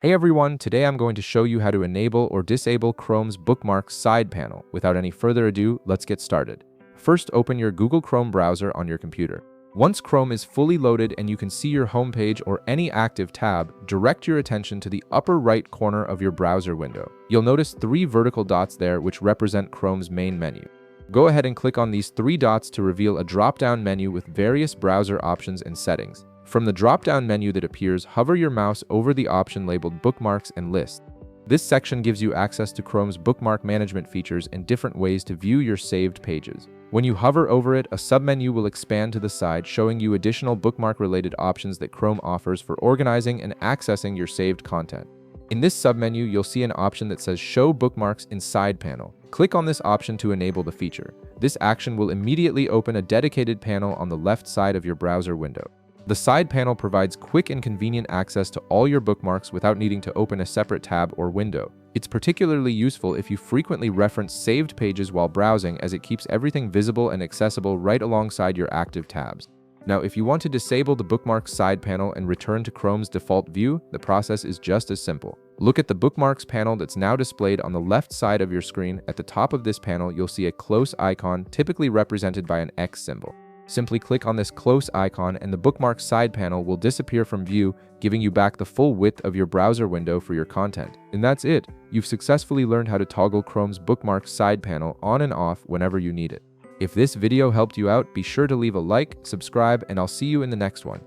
Hey everyone, today I'm going to show you how to enable or disable Chrome's Bookmarks side panel. Without any further ado, let's get started. First, open your Google Chrome browser on your computer. Once Chrome is fully loaded and you can see your homepage or any active tab, direct your attention to the upper right corner of your browser window. You'll notice 3 vertical dots there which represent Chrome's main menu. Go ahead and click on these 3 dots to reveal a drop-down menu with various browser options and settings. From the drop-down menu that appears, hover your mouse over the option labeled Bookmarks and List. This section gives you access to Chrome's bookmark management features and different ways to view your saved pages. When you hover over it, a submenu will expand to the side, showing you additional bookmark-related options that Chrome offers for organizing and accessing your saved content. In this submenu, you'll see an option that says Show Bookmarks in Side Panel. Click on this option to enable the feature. This action will immediately open a dedicated panel on the left side of your browser window. The side panel provides quick and convenient access to all your bookmarks without needing to open a separate tab or window. It's particularly useful if you frequently reference saved pages while browsing, as it keeps everything visible and accessible right alongside your active tabs. Now, if you want to disable the Bookmarks side panel and return to Chrome's default view, the process is just as simple. Look at the Bookmarks panel that's now displayed on the left side of your screen. At the top of this panel, you'll see a close icon, typically represented by an X symbol. Simply click on this close icon and the Bookmarks side panel will disappear from view, giving you back the full width of your browser window for your content. And that's it. You've successfully learned how to toggle Chrome's Bookmarks side panel on and off whenever you need it. If this video helped you out, be sure to leave a like, subscribe, and I'll see you in the next one.